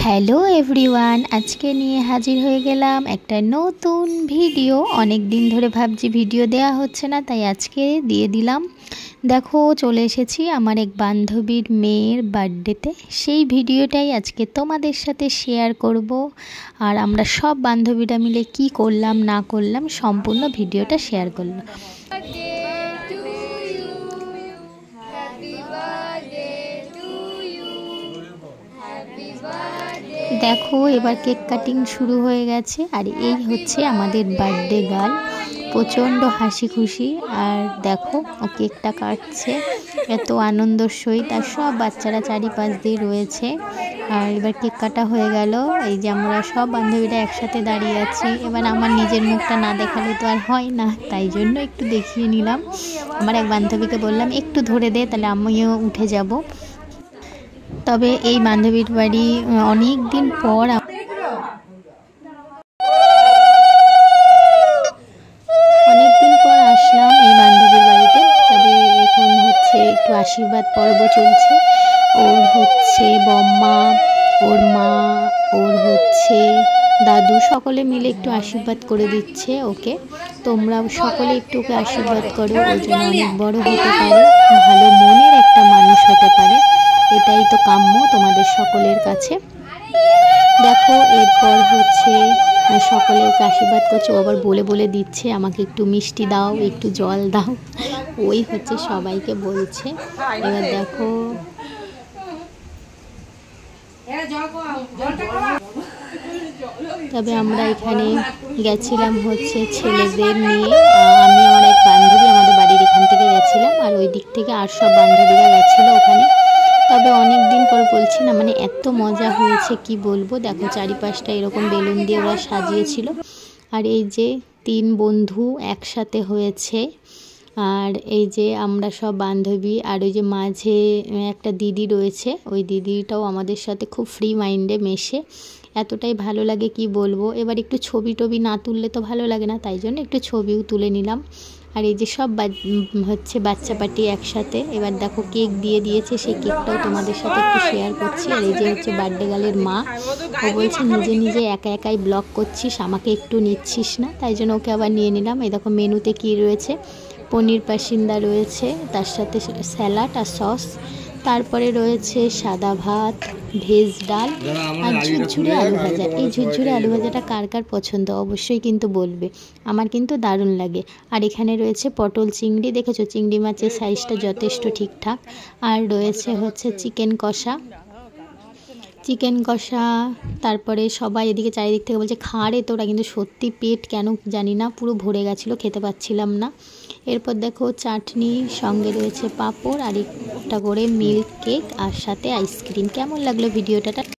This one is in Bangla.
হ্যালো এভরিওয়ান, আজকে নিয়ে হাজির হয়ে গেলাম একটা নতুন ভিডিও। অনেক দিন ধরে ভাবছি ভিডিও দেয়া হচ্ছে না, তাই আজকে দিয়ে দিলাম। দেখো, চলে এসেছি আমার এক বান্ধবীর মেয়ের বার্থডেতে। সেই ভিডিওটাই আজকে তোমাদের সাথে শেয়ার করব। আর আমরা সব বান্ধবীরা মিলে কি করলাম না করলাম সম্পূর্ণ ভিডিওটা শেয়ার করলাম। দেখো, এবার কেক কাটিং শুরু হয়ে গেছে। আর এই হচ্ছে আমাদের বার্থডে গার্ল, প্রচণ্ড হাসি খুশি। আর দেখো, ও কেকটা কাটছে এত আনন্দর সহিত। আর সব বাচ্চারা চারিপাশ দিয়ে রয়েছে। আর এবার কেক কাটা হয়ে গেল। এই যে আমরা সব বান্ধবীরা একসাথে দাঁড়িয়ে আছি। এবার আমার নিজের মুখটা না দেখালে তো আর হয় না, তাই জন্য একটু দেখিয়ে নিলাম। আমার এক বান্ধবীকে বললাম একটু ধরে দে, তাহলে আমিও উঠে যাব। তবে এই বান্ধবীর বাড়ি অনেক দিন পর আসলাম এই বান্ধবীর বাড়িতে। তবে এখন হচ্ছে একটু আশীর্বাদ পর্ব চলছে। ওর হচ্ছে বম্মা, ওর মা, ওর হচ্ছে দাদু, সকলে মিলে একটু আশীর্বাদ করে দিচ্ছে ওকে। তোমরা সকলে একটু ওকে আশীর্বাদ করো, ওর জন্য অনেক বড় হতে পারে, ভালো মনের একটা মানুষ হতে পারে। এটাই তো কাম্য তোমাদের সকলের কাছে। দেখো, এরপর হচ্ছে সকলে ওকে আশীর্বাদ করছে। ও আবার বলে বলে দিচ্ছে আমাকে একটু মিষ্টি দাও, একটু জল দাও, ওই হচ্ছে সবাইকে বলছে। এবার দেখো, তবে আমরা এখানে গেছিলাম হচ্ছে ছেলেদের নিয়ে। আমি আমার এক বান্ধবী আমাদের বাড়ির এখান থেকে গেছিলাম, আর ওই দিক থেকে আর সব বান্ধবীরা গেছিলো ওখানে। তবে অনেক দিন পর বলছি না, মানে এত মজা হয়েছে কি বলবো। দেখো, চারিপাশটা এরকম বেলুন দিয়ে ওরা সাজিয়েছিল। আর এই যে 3 বন্ধু একসাথে হয়েছে। আর এই যে আমরা সব বান্ধবী, আর ওই যে মাঝে একটা দিদি রয়েছে, ওই দিদিটাও আমাদের সাথে খুব ফ্রি মাইন্ডে মেশে। এতটাই ভালো লাগে কি বলবো। এবার একটু ছবি টবি না তুললে তো ভালো লাগে না, তাই জন্য একটু ছবিও তুলে নিলাম। আর এই যে সব হচ্ছে বাচ্চা পার্টি একসাথে। এবার দেখো, কেক দিয়ে দিয়েছে, সেই কেকটাও তোমাদের সাথে একটু শেয়ার করছি। আর এই যে হচ্ছে বার্থডে গার্লের মা, ও বলছে নিজে নিজে একা একাই ব্লগ করছিস, আমাকে একটু নিচ্ছিস না, তাই জন্য ওকে আবার নিয়ে নিলাম। এই দেখো মেনুতে কি রয়েছে, পনির পাসিন্দা রয়েছে, তার সাথে স্যালাড আর সস। তারপরে রয়েছে সাদা ভাত, ভেজ ডাল আর ঝুরঝুরে আলু ভাজা। এই ঝুরঝুরে আলু ভাজাটা কার কার পছন্দ অবশ্যই কিন্তু বলবে, আমার কিন্তু দারুণ লাগে। আর এখানে রয়েছে পটল চিংড়ি, দেখেছো চিংড়ি মাছের সাইজটা যথেষ্ট ঠিকঠাক। আর রয়েছে হচ্ছে চিকেন কষা। তারপরে সবাই এদিকে চারিদিক থেকে বলছে খাড়ে তোরা, কিন্তু সত্যি পেট কেন জানি না পুরো ভরে গেছিলো, খেতে পাচ্ছিলাম না। এরপর দেখো চাটনি, সঙ্গে রয়েছে পাঁপড় আর একটা করে মিল্ক কেক, আর সাথে আইসক্রিম। কেমন লাগলো ভিডিওটা?